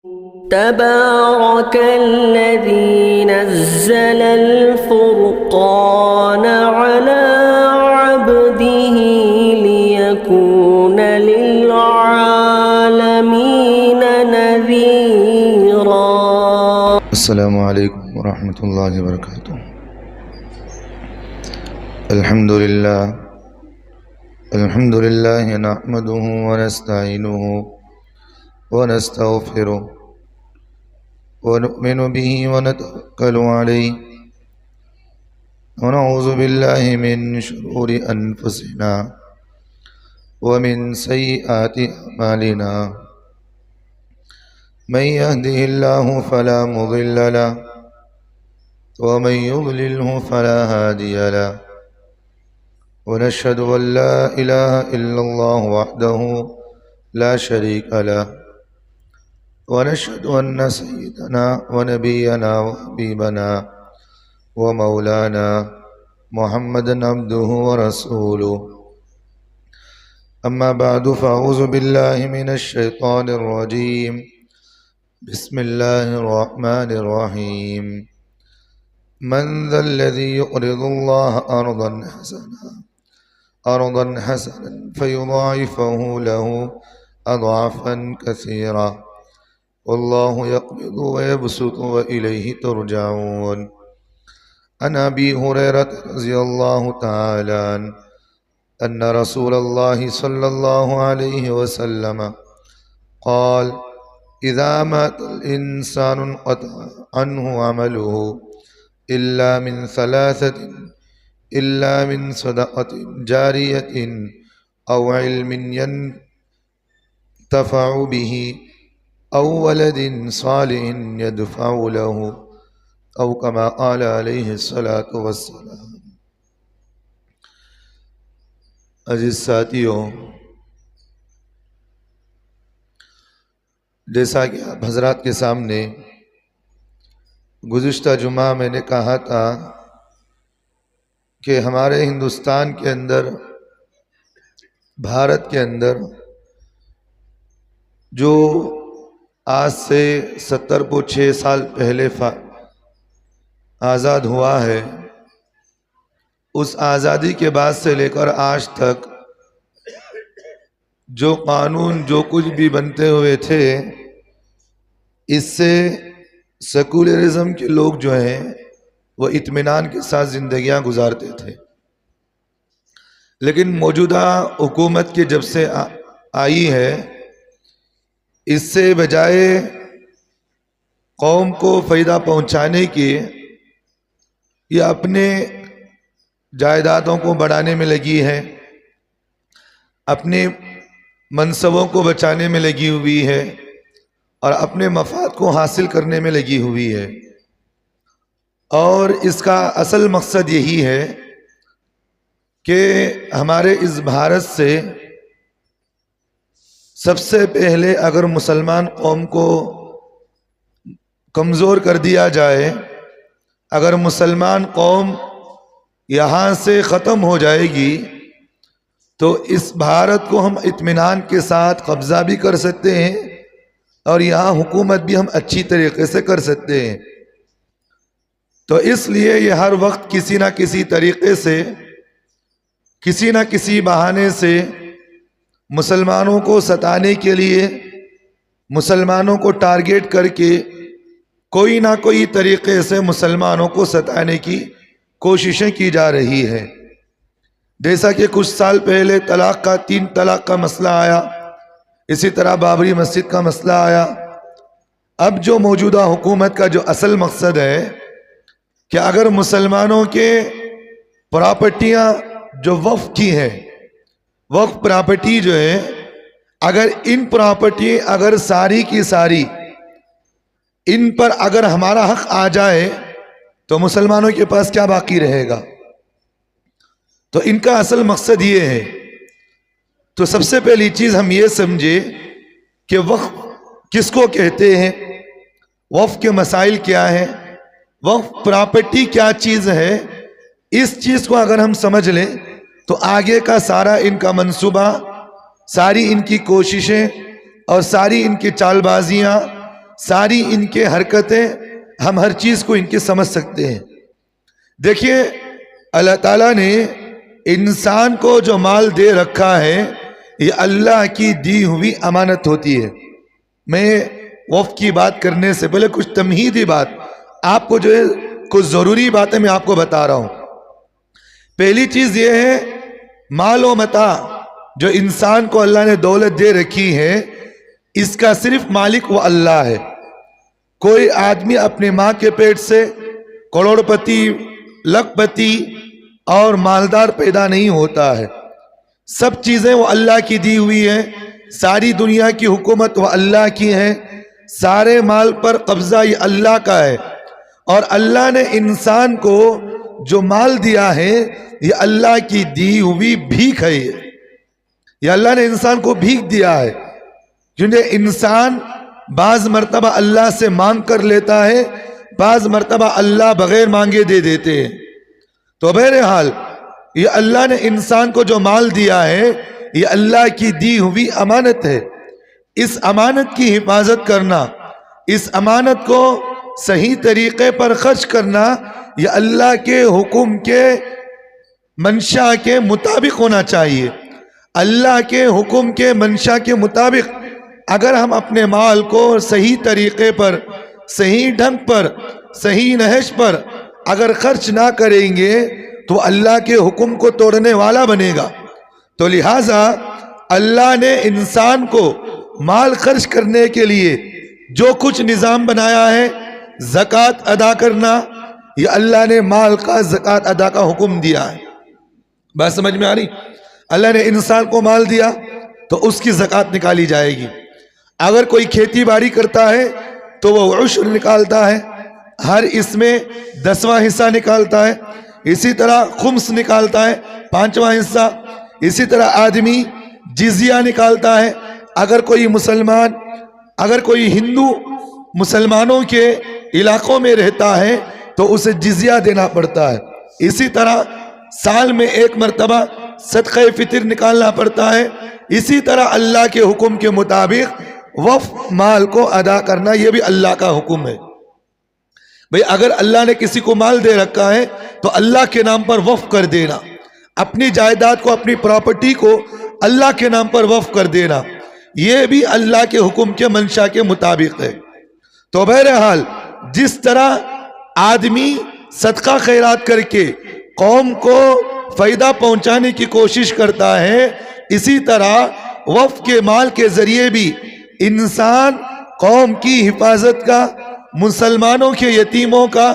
تبارك الذي نزل الفرقان على عبده ليكون للعالمين نذيرا. السلام عليكم ورحمة الله وبركاته. الحمد لله نحمده ونستعينه ونستغفره ونؤمن به ونتوكل عليه ونعوذ بالله من شرور أنفسنا ومن سيئات أعمالنا. من يهده الله فلا مضل له ومن يضلله فلا هادي له. ونشهد أن لا إله إلا الله وحده لا شريك له. ونشهد أن سيدنا ونبينا وحبيبنا ومولانا محمدا عبده ورسوله. أما بعد فأعوذ بالله من الشيطان الرجيم. بسم الله الرحمن الرحيم. من ذا الذي يقرض الله أرضا حسنا فيضاعفه له أضعافا كثيرا والله يقبض ويبسط وإليه ترجعون. عن أبي هريرة رضي الله تعالى عنه أن رسول الله صلى الله عليه وسلم قال: إذا مات الإنسان انقطع عنه عمله إلا من ثلاثة: إلا من صدقة جارية أو علم ينتفع به أو ولد صالح يدفع له أو كما قال عليه الصلاة والسلام. عزیز ساتھیوں، جیسا کہ آپ حضرات کے سامنے گزشتہ جمعہ میں نے کہا تھا کہ ہمارے ہندوستان کے اندر، بھارت کے اندر جو آج سے 70 سال پہلے آزاد ہوا ہے، اس آزادی کے بعد سے لے کر آج تک جو قانون جو کچھ بھی بنتے ہوئے تھے، اس سے سیکولرزم کے لوگ جو ہیں وہ اطمینان کے ساتھ زندگیاں گزارتے تھے. لیکن موجودہ حکومت کی جب سے آئی ہے، اس سے بجائے قوم کو فائدہ پہنچانے کی یہ اپنے جائیدادوں کو بڑھانے میں لگی ہے، اپنے منصبوں کو بچانے میں لگی ہوئی ہے اور اپنے مفاد کو حاصل کرنے میں لگی ہوئی ہے. اور اس کا اصل مقصد یہی ہے کہ ہمارے اس بھارت سے سب سے پہلے اگر مسلمان قوم کو کمزور کر دیا جائے، اگر مسلمان قوم یہاں سے ختم ہو جائے گی تو اس بھارت کو ہم اطمینان کے ساتھ قبضہ بھی کر سکتے ہیں اور یہاں حکومت بھی ہم اچھی طریقے سے کر سکتے ہیں. تو اس لیے یہ ہر وقت کسی نہ کسی طریقے سے، کسی نہ کسی بہانے سے مسلمانوں کو ستانے کے لیے، مسلمانوں کو ٹارگیٹ کر کے کوئی نہ کوئی طریقے سے مسلمانوں کو ستانے کی کوششیں کی جا رہی ہے. جیسا کہ کچھ سال پہلے 3 طلاق کا مسئلہ آیا، اسی طرح بابری مسجد کا مسئلہ آیا. اب جو موجودہ حکومت کا جو اصل مقصد ہے کہ اگر مسلمانوں کے پراپرٹیاں جو وقف کی ہیں، وقف پراپرٹی جو ہے، اگر ان پراپرٹی اگر ساری کی ساری ان پر اگر ہمارا حق آ جائے تو مسلمانوں کے پاس کیا باقی رہے گا؟ تو ان کا اصل مقصد یہ ہے. تو سب سے پہلی چیز ہم یہ سمجھے کہ وقف کس کو کہتے ہیں، وقف کے مسائل کیا ہیں، وقف پراپرٹی کیا چیز ہے. اس چیز کو اگر ہم سمجھ لیں تو آگے کا سارا ان کا منصوبہ، ساری ان کی کوششیں اور ساری ان کی چال بازیاں ساری ان کے حرکتیں ہم ہر چیز کو ان کے سمجھ سکتے ہیں۔ دیکھیے اللہ تعالیٰ نے انسان کو جو مال دے رکھا ہے یہ اللہ کی دی ہوئی امانت ہوتی ہے۔ میں وقف کی بات کرنے سے پہلے کچھ تمہیدی بات آپ کو جو ہے کچھ ضروری باتیں میں آپ کو بتا رہا ہوں۔ پہلی چیز یہ ہے مال و متاع جو انسان کو اللہ نے دولت دے رکھی ہے اس کا صرف مالک وہ اللہ ہے۔ کوئی آدمی اپنے ماں کے پیٹ سے کروڑ پتی لاکھ پتی اور مالدار پیدا نہیں ہوتا ہے۔ سب چیزیں وہ اللہ کی دی ہوئی ہیں، ساری دنیا کی حکومت وہ اللہ کی ہے، سارے مال پر قبضہ یہ اللہ کا ہے، اور اللہ نے انسان کو جو مال دیا ہے یہ اللہ کی دی ہوئی بھیک ہے۔ یہ اللہ نے انسان کو بھیک دیا ہے، کیونکہ انسان بعض مرتبہ اللہ سے مانگ کر لیتا ہے، بعض مرتبہ اللہ بغیر مانگے دے دیتے ہیں۔ تو بہرحال یہ اللہ نے انسان کو جو مال دیا ہے یہ اللہ کی دی ہوئی امانت ہے۔ اس امانت کی حفاظت کرنا، اس امانت کو صحیح طریقے پر خرچ کرنا یہ اللہ کے حکم کے منشا کے مطابق ہونا چاہیے۔ اللہ کے حکم کے منشا کے مطابق اگر ہم اپنے مال کو صحیح طریقے پر، صحیح ڈھنگ پر، صحیح نہج پر اگر خرچ نہ کریں گے تو اللہ کے حکم کو توڑنے والا بنے گا۔ تو لہٰذا اللہ نے انسان کو مال خرچ کرنے کے لیے جو کچھ نظام بنایا ہے، زکوٰۃ ادا کرنا، یہ اللہ نے مال کا زکوٰۃ ادا کا حکم دیا ہے۔ بات سمجھ میں آ رہی؟ اللہ نے انسان کو مال دیا تو اس کی زکوٰۃ نکالی جائے گی۔ اگر کوئی کھیتی باڑی کرتا ہے تو وہ عشر نکالتا ہے، ہر اس میں 10واں حصہ نکالتا ہے، اسی طرح خمس نکالتا ہے 5واں حصہ، اسی طرح آدمی جزیہ نکالتا ہے۔ اگر کوئی مسلمان، اگر کوئی ہندو مسلمانوں کے علاقوں میں رہتا ہے تو اسے جزیہ دینا پڑتا ہے۔ اسی طرح سال میں ایک مرتبہ صدقہ فطر نکالنا پڑتا ہے۔ اسی طرح اللہ کے حکم کے مطابق وقف مال کو ادا کرنا یہ بھی اللہ کا حکم ہے۔ بھئی اگر اللہ نے کسی کو مال دے رکھا ہے تو اللہ کے نام پر وقف کر دینا، اپنی جائیداد کو، اپنی پراپرٹی کو اللہ کے نام پر وقف کر دینا، یہ بھی اللہ کے حکم کے منشا کے مطابق ہے۔ تو بہرحال جس طرح آدمی صدقہ خیرات کر کے قوم کو فائدہ پہنچانے کی کوشش کرتا ہے، اسی طرح وقف کے مال کے ذریعے بھی انسان قوم کی حفاظت کا، مسلمانوں کے یتیموں کا،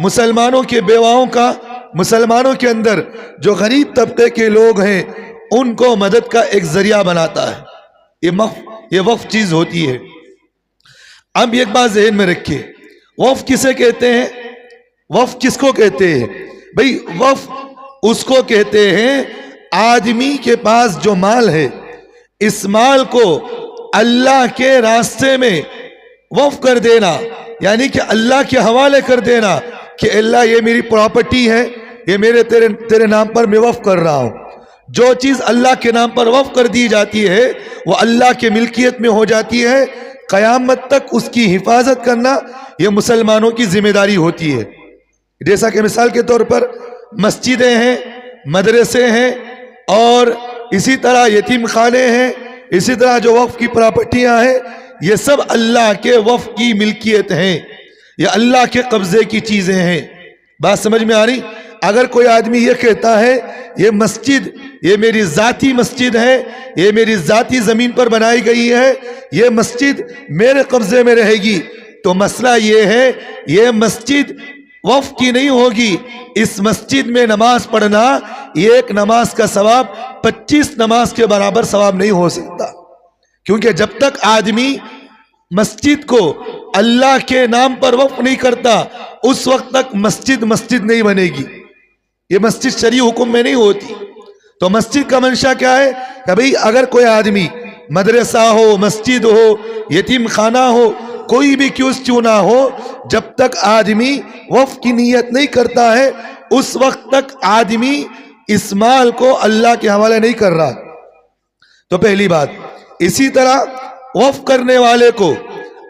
مسلمانوں کے بیواؤں کا، مسلمانوں کے اندر جو غریب طبقے کے لوگ ہیں ان کو مدد کا ایک ذریعہ بناتا ہے۔ یہ وقف چیز ہوتی ہے۔ اب ایک بات ذہن میں رکھیے، وقف کسے کہتے ہیں؟ وقف کس کو کہتے ہیں؟ بھئی وقف اس کو کہتے ہیں آدمی کے پاس جو مال ہے، اس مال کو اللہ کے راستے میں وقف کر دینا، یعنی کہ اللہ کے حوالے کر دینا کہ اللہ یہ میری پراپرٹی ہے، یہ میرے تیرے نام پر میں وقف کر رہا ہوں۔ جو چیز اللہ کے نام پر وقف کر دی جاتی ہے وہ اللہ کے ملکیت میں ہو جاتی ہے، قیامت تک اس کی حفاظت کرنا یہ مسلمانوں کی ذمہ داری ہوتی ہے۔ جیسا کہ مثال کے طور پر مسجدیں ہیں، مدرسے ہیں، اور اسی طرح یتیم خانے ہیں، اسی طرح جو وقف کی پراپرٹیاں ہیں، یہ سب اللہ کے وقف کی ملکیت ہیں، یہ اللہ کے قبضے کی چیزیں ہیں۔ بات سمجھ میں آ رہی؟ اگر کوئی آدمی یہ کہتا ہے یہ مسجد یہ میری ذاتی مسجد ہے، یہ میری ذاتی زمین پر بنائی گئی ہے، یہ مسجد میرے قبضے میں رہے گی، تو مسئلہ یہ ہے یہ مسجد وقف کی نہیں ہوگی۔ اس مسجد میں نماز پڑھنا ایک نماز کا ثواب 25 نماز کے برابر ثواب نہیں ہو سکتا، کیونکہ جب تک آدمی مسجد کو اللہ کے نام پر وقف نہیں کرتا اس وقت تک مسجد مسجد نہیں بنے گی۔ یہ مسجد شرعی حکم میں نہیں ہوتی۔ تو مسجد کا منشا کیا ہے کہ بھئی اگر کوئی آدمی مدرسہ ہو، مسجد ہو، یتیم خانہ ہو، کوئی بھی کیوں نہ ہو، جب تک آدمی وقف کی نیت نہیں کرتا ہے اس وقت تک آدمی اس مال کو اللہ کے حوالے نہیں کر رہا۔ تو پہلی بات، اسی طرح وقف کرنے والے کو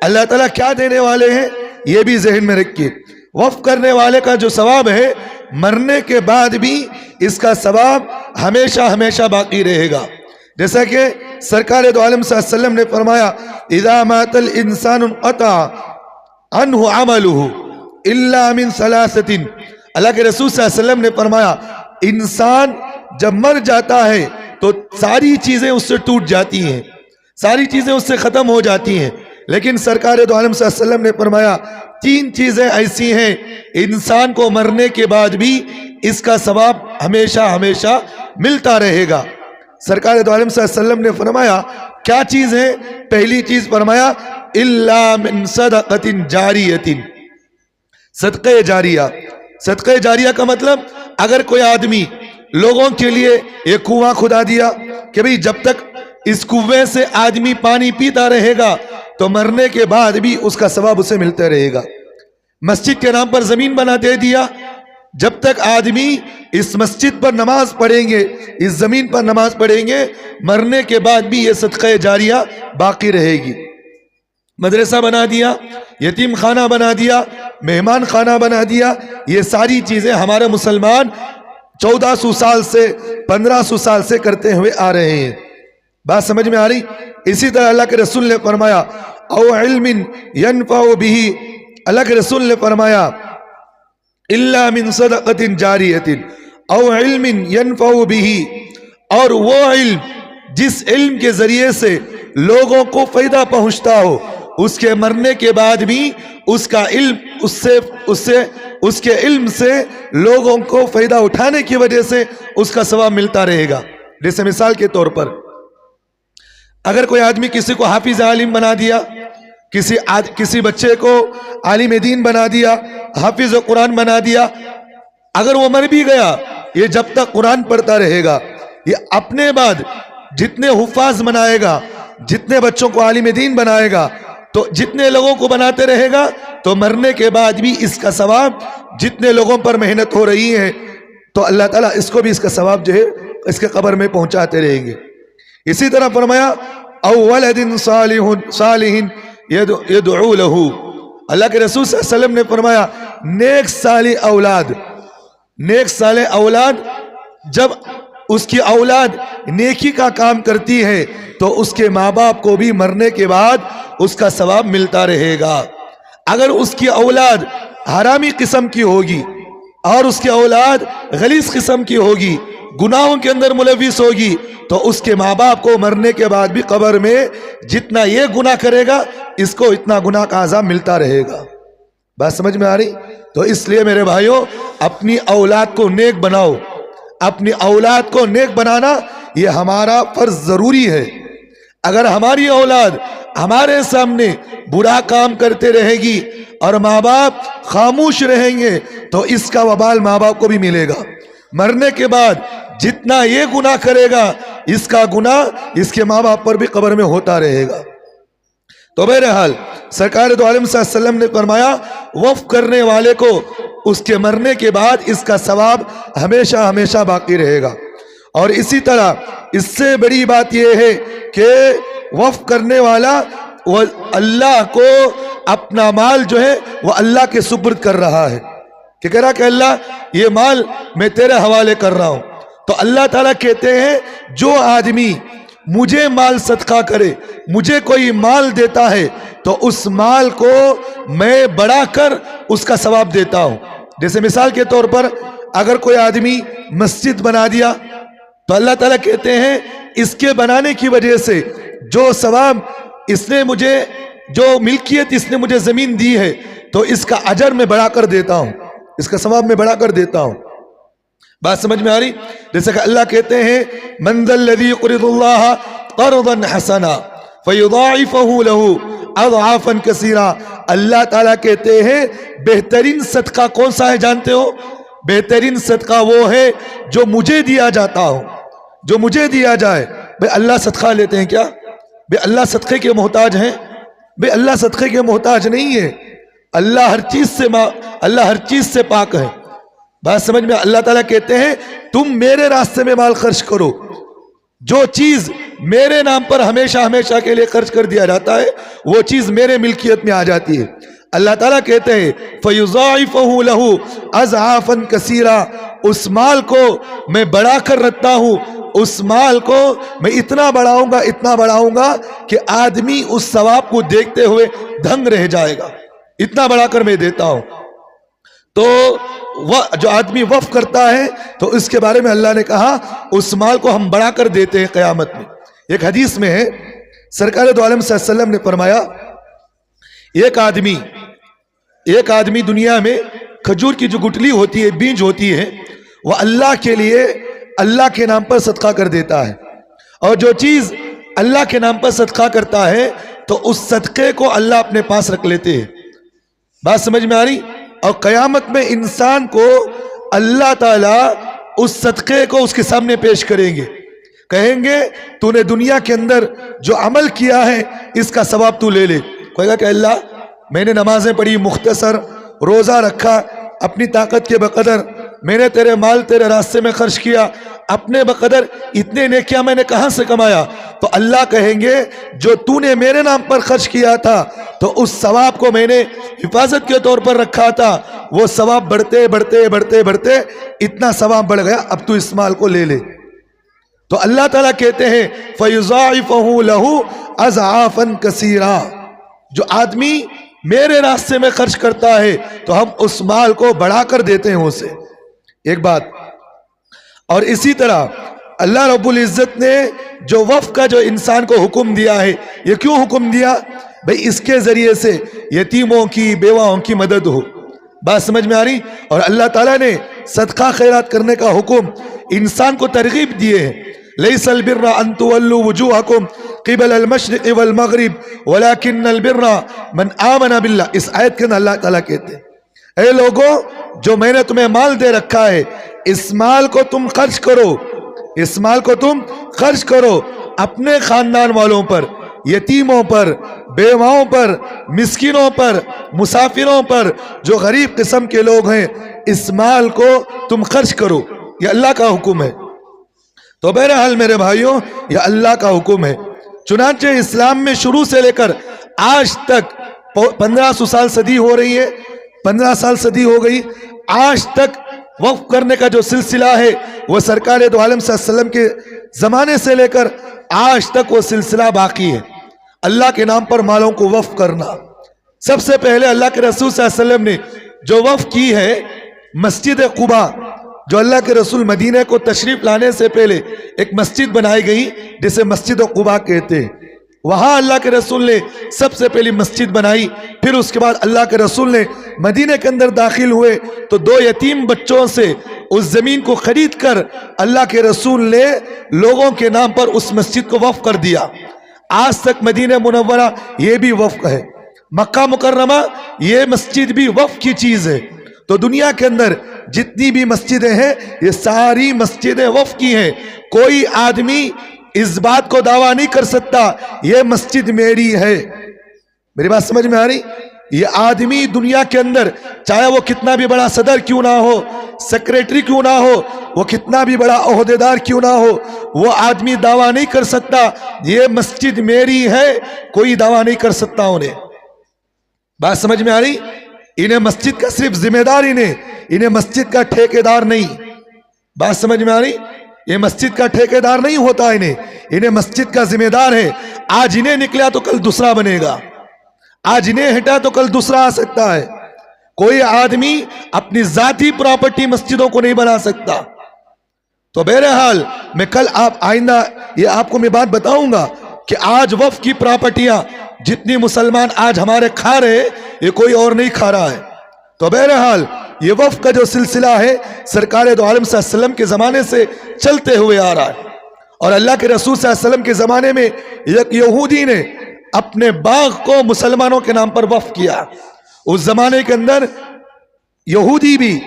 اللہ تعالیٰ کیا دینے والے ہیں یہ بھی ذہن میں رکھیے. وقف کرنے والے کا جو ثواب ہے مرنے کے بعد بھی اس کا ثواب ہمیشہ ہمیشہ باقی رہے گا. جیسا کہ سرکار دو عالم صلی اللہ علیہ وسلم نے فرمایا اذا مات الانسان انقطع عنہ عملہ الا من ثلاثۃ. اللہ کے رسول صلی اللہ علیہ وسلم نے فرمایا انسان جب مر جاتا ہے تو ساری چیزیں اس سے ٹوٹ جاتی ہیں, ساری چیزیں اس سے ختم ہو جاتی ہیں, لیکن سرکار دو عالم صلی اللہ علیہ وسلم نے فرمایا 3 چیزیں ایسی ہیں انسان کو مرنے کے بعد بھی اس کا ثواب ہمیشہ ہمیشہ ملتا رہے گا. سرکار دو عالم صلی اللہ علیہ وسلم نے فرمایا کیا چیز ہے؟ پہلی چیز فرمایا الا من صدقۃ جاریۃ, صدقہ جاریہ. صدقہ جاریہ کا مطلب اگر کوئی آدمی لوگوں کے لیے ایک کنواں کھدا دیا کہ بھئی جب تک اس کنویں سے آدمی پانی پیتا رہے گا تو مرنے کے بعد بھی اس کا ثواب اسے ملتا رہے گا. مسجد کے نام پر زمین بنا دے دیا, جب تک آدمی اس مسجد پر نماز پڑھیں گے, اس زمین پر نماز پڑھیں گے, مرنے کے بعد بھی یہ صدقہ جاریہ باقی رہے گی. مدرسہ بنا دیا, یتیم خانہ بنا دیا, مہمان خانہ بنا دیا, یہ ساری چیزیں ہمارے مسلمان 1400 سال سے 1500 سال سے کرتے ہوئے آ رہے ہیں. بات سمجھ میں آ رہی؟ اسی طرح اللہ کے رسول نے فرمایا او علم ينفع به, اللہ کے رسول نے فرمایا الا من صدقۃ جاریۃ او علم ينفع به, اور وہ علم جس علم کے ذریعے سے لوگوں کو فائدہ پہنچتا ہو اس کے مرنے کے بعد بھی اس کا علم اس کے علم سے لوگوں کو فائدہ اٹھانے کی وجہ سے اس کا ثواب ملتا رہے گا. جیسے مثال کے طور پر اگر کوئی آدمی کسی کو حافظ عالم بنا دیا, کسی بچے کو عالم دین بنا دیا, حافظ قرآن بنا دیا, اگر وہ مر بھی گیا یہ جب تک قرآن پڑھتا رہے گا, یہ اپنے بعد جتنے حفاظ بنائے گا, جتنے بچوں کو عالم دین بنائے گا, تو جتنے لوگوں کو بناتے رہے گا تو مرنے کے بعد بھی اس کا ثواب جتنے لوگوں پر محنت ہو رہی ہے تو اللہ تعالیٰ اس کو بھی اس کا ثواب جو ہے اس کے قبر میں پہنچاتے رہیں گے. اسی طرح فرمایا او ولد صالح یدعو له, اللہ کے رسول صلی اللہ علیہ وسلم نے فرمایا نیک صالح اولاد, نیک صالح اولاد جب اس کی اولاد نیکی کا کام کرتی ہے تو اس کے ماں باپ کو بھی مرنے کے بعد اس کا ثواب ملتا رہے گا. اگر اس کی اولاد حرامی قسم کی ہوگی اور اس کی اولاد غلیظ قسم کی ہوگی, گناہوں کے اندر ملوث ہوگی, تو اس کے ماں باپ کو مرنے کے بعد بھی قبر میں جتنا یہ گناہ کرے گا اس کو اتنا گناہ کا عذاب ملتا رہے گا. بات سمجھ میں آ رہی؟ تو اس لیے میرے بھائیوں اپنی اولاد کو نیک بناؤ, اپنی اولاد کو نیک بنانا یہ ہمارا فرض ضروری ہے. اگر ہماری اولاد ہمارے سامنے برا کام کرتے رہے گی اور ماں باپ خاموش رہیں گے تو اس کا وبال ماں باپ کو بھی ملے گا. مرنے کے بعد جتنا یہ گناہ کرے گا اس کا گناہ اس کے ماں باپ پر بھی قبر میں ہوتا رہے گا. تو بہرحال سرکار دو عالم صلی اللہ علیہ وسلم نے فرمایا وقف کرنے والے کو اس کے مرنے کے بعد اس کا ثواب ہمیشہ ہمیشہ باقی رہے گا. اور اسی طرح اس سے بڑی بات یہ ہے کہ وقف کرنے والا وہ اللہ کو اپنا مال جو ہے وہ اللہ کے سپرد کر رہا ہے, کہ کہہ رہا کہ اللہ یہ مال میں تیرے حوالے کر رہا ہوں. تو اللہ تعالیٰ کہتے ہیں جو آدمی مجھے مال صدقہ کرے, مجھے کوئی مال دیتا ہے تو اس مال کو میں بڑھا کر اس کا ثواب دیتا ہوں. جیسے مثال کے طور پر اگر کوئی آدمی مسجد بنا دیا تو اللہ تعالیٰ کہتے ہیں اس کے بنانے کی وجہ سے جو ثواب اس نے مجھے, جو ملکیت اس نے مجھے زمین دی ہے تو اس کا اجر میں بڑھا کر دیتا ہوں, اس کا ثواب میں بڑھا کر دیتا ہوں. بات سمجھ میں آ رہی؟ جیسے کہ اللہ کہتے ہیں من ذا الذی یقرض اللہ قرضا حسنا فیضاعفہ لہ اضعافا کثیرا. اللہ تعالیٰ کہتے ہیں بہترین صدقہ کون سا ہے جانتے ہو؟ بہترین صدقہ وہ ہے جو مجھے دیا جاتا ہو, جو مجھے دیا جائے. بھئی اللہ صدقہ لیتے ہیں کیا؟ بھئی اللہ صدقے کے محتاج ہیں؟ بھئی اللہ صدقے کے محتاج نہیں ہے. اللہ ہر چیز سے پاک ہے. بات سمجھ میں؟ اللہ تعالیٰ کہتے ہیں تم میرے راستے میں مال خرچ کرو, جو چیز میرے نام پر ہمیشہ ہمیشہ کے لیے خرچ کر دیا جاتا ہے وہ چیز میرے ملکیت میں آ جاتی ہے۔ اللہ تعالیٰ کہتے ہیں فَيُضَاعِفُهُ لَهُ أَضْعَافًا كَثِيرًا، اس مال کو میں بڑھا کر رکھتا ہوں، اس مال کو میں اتنا بڑھاؤں گا کہ آدمی اس ثواب کو دیکھتے ہوئے دھنگ رہ جائے گا، اتنا بڑھا کر میں دیتا ہوں۔ تو جو آدمی وقف کرتا ہے تو اس کے بارے میں اللہ نے کہا اس مال کو ہم بڑھا کر دیتے ہیں قیامت میں۔ ایک حدیث میں ہے سرکار دو عالم صلی اللہ علیہ وسلم نے فرمایا ایک آدمی دنیا میں کھجور کی جو گٹلی ہوتی ہے، بیج ہوتی ہے، وہ اللہ کے لیے اللہ کے نام پر صدقہ کر دیتا ہے، اور جو چیز اللہ کے نام پر صدقہ کرتا ہے تو اس صدقے کو اللہ اپنے پاس رکھ لیتے ہیں۔ بات سمجھ میں آ رہی؟ اور قیامت میں انسان کو اللہ تعالیٰ اس صدقے کو اس کے سامنے پیش کریں گے، کہیں گے تو نے دنیا کے اندر جو عمل کیا ہے اس کا ثواب تو لے لے۔ کہے گا کہ اللہ میں نے نمازیں پڑھی، مختصر روزہ رکھا، اپنی طاقت کے بقدر میں نے تیرے مال تیرے راستے میں خرچ کیا، اپنے بقدر اتنے نیکیاں میں نے کہاں سے کمایا؟ تو اللہ کہیں گے جو تو نے میرے نام پر خرچ کیا تھا تو اس ثواب کو میں نے حفاظت کے طور پر رکھا تھا، وہ ثواب بڑھتے بڑھتے بڑھتے بڑھتے اتنا ثواب بڑھ گیا، اب تو اس مال کو لے لے۔ تو اللہ تعالیٰ کہتے ہیں فَيُضَاعِفُهُ لَهُ أَضْعَافًا كَثِيرًا، جو آدمی میرے راستے میں خرچ کرتا ہے تو ہم اس مال کو بڑھا کر دیتے ہیں اسے۔ ایک بات اور اسی طرح اللہ رب العزت نے جو وقف کا جو انسان کو حکم دیا ہے، یہ کیوں حکم دیا؟ بھئی اس کے ذریعے سے یتیموں کی بیواؤں کی مدد ہو۔ بات سمجھ میں آ رہی؟ اور اللہ تعالیٰ نے صدقہ خیرات کرنے کا حکم انسان کو ترغیب دیے ہیں۔ لَيْسَ الْبِرَّ أَن تُوَلُّوا وُجُوهَكُمْ قِبَلَ الْمَشْرِقِ وَالْمَغْرِبِ وَلَكِنَّ الْبِرَّ مَنْ آمَنَ بِاللَّهِ، اس آیت کے اندر اللہ تعالیٰ کہتے ہیں اے لوگوں جو میں نے تمہیں مال دے رکھا ہے اس مال کو تم خرچ کرو، اس مال کو تم خرچ کرو اپنے خاندان والوں پر، یتیموں پر، بیواؤں پر، مسکینوں پر، مسافروں پر، جو غریب قسم کے لوگ ہیں، اس مال کو تم خرچ کرو۔ یہ اللہ کا حکم ہے۔ تو بہرحال میرے بھائیوں یہ اللہ کا حکم ہے۔ چنانچہ اسلام میں شروع سے لے کر آج تک 1500 سال صدی ہو رہی ہے، 15 سال صدی ہو گئی، آج تک وقف کرنے کا جو سلسلہ ہے وہ سرکار دو عالم صلی اللہ علیہ وسلم کے زمانے سے لے کر آج تک وہ سلسلہ باقی ہے۔ اللہ کے نام پر مالوں کو وقف کرنا، سب سے پہلے اللہ کے رسول صلی اللہ علیہ وسلم نے جو وقف کی ہے مسجد قباء، جو اللہ کے رسول مدینہ کو تشریف لانے سے پہلے ایک مسجد بنائی گئی جسے مسجد قباء کہتے ہیں، وہاں اللہ کے رسول نے سب سے پہلی مسجد بنائی۔ پھر اس کے بعد اللہ کے رسول نے مدینہ کے اندر داخل ہوئے تو 2 یتیم بچوں سے اس زمین کو خرید کر اللہ کے رسول نے لوگوں کے نام پر اس مسجد کو وقف کر دیا۔ آج تک مدینہ منورہ یہ بھی وقف ہے، مکہ مکرمہ یہ مسجد بھی وقف کی چیز ہے۔ تو دنیا کے اندر جتنی بھی مسجدیں ہیں یہ ساری مسجدیں وقف کی ہیں۔ کوئی آدمی اس بات کو دعویٰ نہیں کر سکتا یہ مسجد میری ہے۔ میری بات سمجھ میں آ رہی؟ یہ آدمی دنیا کے اندر چاہے وہ کتنا بھی بڑا صدر کیوں نہ ہو، سیکریٹری کیوں نہ ہو، وہ کتنا بھی بڑا عہدیدار کیوں نہ ہو، وہ آدمی دعویٰ نہیں کر سکتا یہ مسجد میری ہے، کوئی دعویٰ نہیں کر سکتا انہیں۔ بات سمجھ میں آ رہی؟ انہیں مسجد کا صرف ذمہ دار انہیں مسجد کا ٹھیکیدار نہیں۔ بات سمجھ میں آ رہی؟ یہ مسجد کا ٹھیکیدار نہیں ہوتا، انہیں مسجد کا ذمہ دار ہے۔ آج انہیں نکلا تو کل دوسرا بنے گا، آج انہیں ہٹا تو کل دوسرا آ سکتا ہے۔ کوئی آدمی اپنی ذاتی پراپرٹی مسجدوں کو نہیں بنا سکتا۔ تو بہرحال میں کل آئندہ یہ آپ کو میں بات بتاؤں گا کہ آج وقف کی پراپرٹیاں جتنی مسلمان آج ہمارے کھا رہے یہ کوئی اور نہیں کھا رہا ہے۔ تو بہرحال یہ وقف کا جو سلسلہ ہے سرکار دو عالم صلی اللہ علیہ وسلم کے زمانے سے چلتے ہوئے آ رہا ہے، اور اللہ کے رسول صلی اللہ علیہ وسلم کے زمانے میں ایک یہودی نے اپنے باغ کو مسلمانوں کے نام پر وقف کیا۔ اس زمانے کے اندر یہودی بھی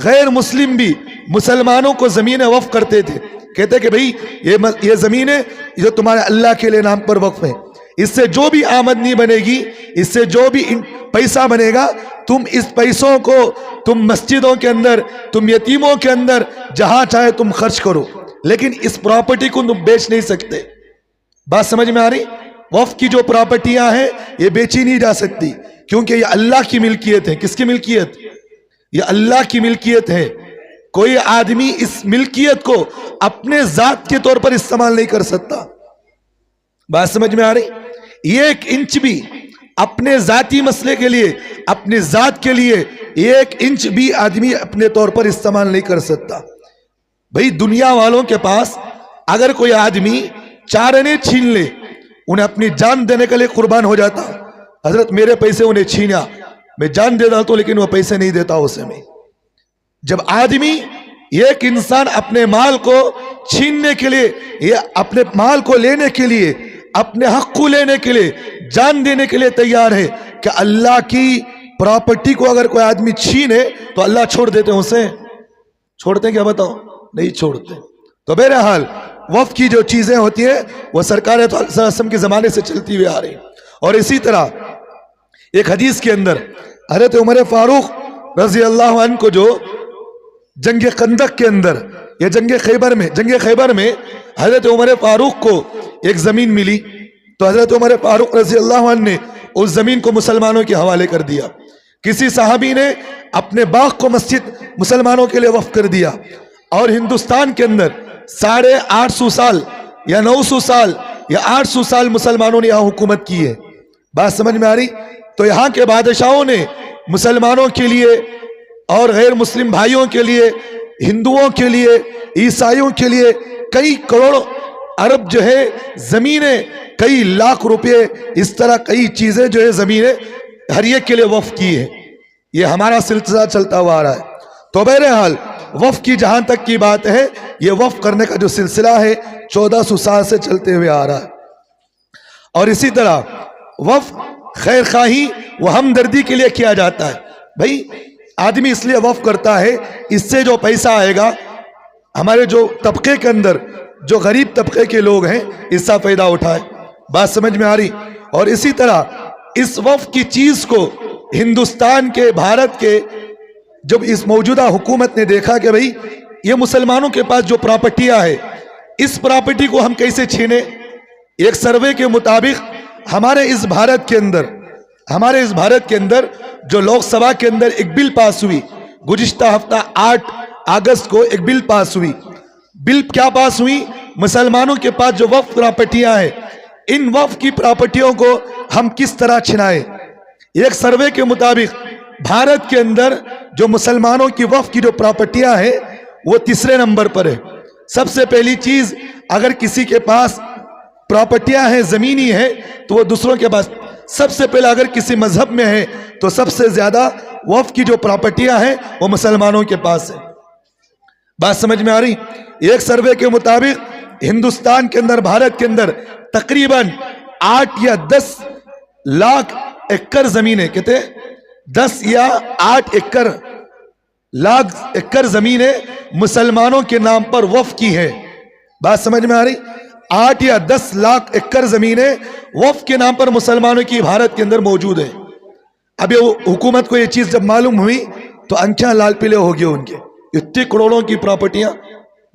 غیر مسلم بھی مسلمانوں کو زمینیں وقف کرتے تھے، کہتے کہ بھئی یہ زمینیں جو تمہارے اللہ کے لیے نام پر وقف ہیں، اس سے جو بھی آمدنی بنے گی، اس سے جو بھی پیسہ بنے گا، تم اس پیسوں کو تم مسجدوں کے اندر، تم یتیموں کے اندر جہاں چاہے تم خرچ کرو۔ لیکن اس پراپرٹی کو تم بیچ نہیں سکتے. بات سمجھ میں آ رہی؟ وقف کی جو پراپرٹیاں ہیں یہ بیچی نہیں جا سکتی کیونکہ یہ اللہ کی ملکیت ہے. کس کی ملکیت؟ یہ اللہ کی ملکیت ہے. کوئی آدمی اس ملکیت کو اپنے ذات کے طور پر استعمال نہیں کر سکتا. بات سمجھ میں آ رہی؟ ایک انچ بھی اپنے ذاتی مسئلے کے لیے، اپنے ذات کے لیے ایک انچ بھی آدمی اپنے طور پر استعمال نہیں کر سکتا. بھئی دنیا والوں کے پاس اگر کوئی آدمی 4 آنے چھین لے، انہیں اپنی جان دینے کے لیے قربان ہو جاتا. حضرت میرے پیسے انہیں چھینا، میں جان دے دیتا ہوں لیکن وہ پیسے نہیں دیتا اسے. میں جب آدمی ایک انسان اپنے مال کو چھیننے کے لیے یا اپنے مال کو لینے کے لیے، اپنے حق کو لینے کے لیے جان دینے کے لیے تیار ہے کہ اللہ کی پراپرٹی کو اگر کوئی آدمی چھینے تو اللہ چھوڑ دیتے ہیں اسے؟ چھوڑتے ہیں کیا بتاؤ؟ نہیں چھوڑتے. تو بہرحال وقف کی جو چیزیں ہوتی ہیں وہ سرکار صلی اللہ علیہ وسلم کے زمانے سے چلتی ہوئی آ رہی. اور اسی طرح ایک حدیث کے اندر حضرت عمر فاروق رضی اللہ عنہ کو جو جنگ خندق کے اندر یا جنگ خیبر میں حضرت عمر فاروق کو ایک زمین ملی تو حضرت عمر فاروق رضی اللہ عنہ نے اس زمین کو مسلمانوں کے حوالے کر دیا. کسی صحابی نے اپنے باغ کو مسجد مسلمانوں کے لیے وقف کر دیا. اور ہندوستان کے اندر 850 سال یا 900 سال یا 800 سال مسلمانوں نے یہاں حکومت کی ہے. بات سمجھ میں آ رہی؟ تو یہاں کے بادشاہوں نے مسلمانوں کے لیے اور غیر مسلم بھائیوں کے لیے، ہندوؤں کے لیے، عیسائیوں کے لیے کئی کروڑ ارب جو ہے زمینیں، کئی لاکھ روپے، اس طرح کئی چیزیں جو ہے زمینیں ہر ایک کے لیے وقف کی ہے. یہ ہمارا سلسلہ چلتا ہوا آ رہا ہے. تو بہرحال وقف کی جہاں تک کی بات ہے، یہ وقف کرنے کا جو سلسلہ ہے 1400 سال سے چلتے ہوئے آ رہا ہے. اور اسی طرح وقف خیر خواہی و ہمدردی کے لیے کیا جاتا ہے. بھائی آدمی اس لیے وقف کرتا ہے اس سے جو پیسہ آئے گا ہمارے جو طبقے کے اندر جو غریب طبقے کے لوگ ہیں اس سے فائدہ اٹھائے. بات سمجھ میں آ رہی؟ اور اسی طرح اس وقف کی چیز کو ہندوستان کے، بھارت کے جب اس موجودہ حکومت نے دیکھا کہ بھئی یہ مسلمانوں کے پاس جو پراپرٹیاں ہے اس پراپرٹی کو ہم کیسے چھینے. ایک سروے کے مطابق ہمارے اس بھارت کے اندر جو لوک سبھا کے اندر ایک بل پاس ہوئی گزشتہ ہفتہ 8 اگست کو، ایک بل پاس ہوئی. بل کیا پاس ہوئی؟ مسلمانوں کے پاس جو وقف پراپرٹیاں ہیں ان وقف کی پراپرٹیوں کو ہم کس طرح چھنائیں. ایک سروے کے مطابق بھارت کے اندر جو مسلمانوں کی وقف کی جو پراپرٹیاں ہیں وہ 3رے نمبر پر ہے. سب سے پہلی چیز، اگر کسی کے پاس پراپرٹیاں ہیں، زمینی ہے، تو وہ دوسروں کے پاس. سب سے پہلے اگر کسی مذہب میں ہے تو سب سے زیادہ وقف کی جو پراپرٹیاں ہیں وہ مسلمانوں کے پاس ہے. بات سمجھ میں آ رہی؟ ایک سروے کے مطابق ہندوستان کے اندر، بھارت کے اندر تقریباً 8 یا 10 لاکھ ایکڑ زمینیں، کہتے 10 یا 8 لاکھ ایکڑ زمینیں مسلمانوں کے نام پر وقف کی ہے. بات سمجھ میں آ رہی؟ 8 یا 10 لاکھ ایکڑ زمینیں وقف کے نام پر مسلمانوں کی بھارت کے اندر موجود ہیں. اب حکومت کو یہ چیز جب معلوم ہوئی تو آنکھیں لال پیلے ہو گئے ان کے. اتنی کروڑوں کی پراپرٹیاں،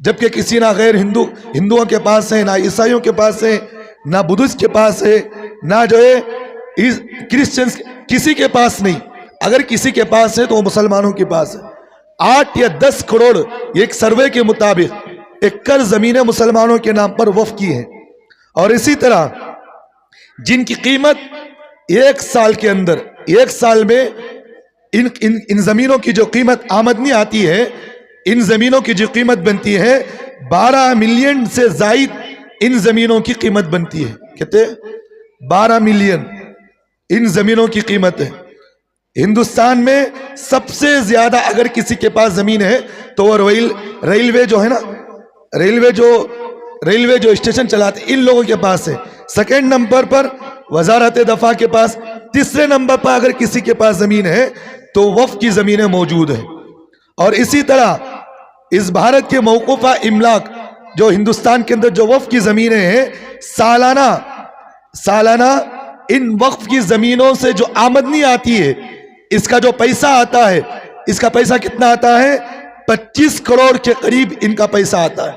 جبکہ کسی نہ غیر ہندوؤں کے پاس ہیں، نہ عیسائیوں کے پاس ہے، نہ بدھسٹ کے پاس ہے، نہ جو ہے کرسچنز، کسی کے پاس نہیں. اگر کسی کے پاس ہے تو وہ مسلمانوں کے پاس ہے. 8 یا 10 کروڑ ایک سروے کے مطابق ایکڑ زمینیں مسلمانوں کے نام پر وقف کی ہیں. اور اسی طرح جن کی قیمت ایک سال کے اندر، ایک سال میں ان زمینوں کی جو قیمت آمدنی آتی ہے، ان زمینوں کی جو قیمت بنتی ہے 12 ملین سے زائد ان زمینوں کی قیمت بنتی ہے. کہتے 12 ملین ان زمینوں کی قیمت ہے. ہندوستان میں سب سے زیادہ اگر کسی کے پاس زمین ہے تو وہ ریلوے جو ہے نا، ریلوے جو اسٹیشن چلاتے ان لوگوں کے پاس ہے. 2nd نمبر پر وزارت دفاع کے پاس. 3رے نمبر پر اگر کسی کے پاس زمین ہے تو وقف کی زمینیں موجود ہیں. اور اسی طرح اس بھارت کے موقوفہ املاک جو ہندوستان کے اندر جو وقف کی زمینیں ہیں، سالانہ ان وقف کی زمینوں سے جو آمدنی آتی ہے، اس کا جو پیسہ آتا ہے، اس کا پیسہ کتنا آتا ہے؟ 25 کروڑ کے قریب ان کا پیسہ آتا ہے.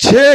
6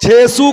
600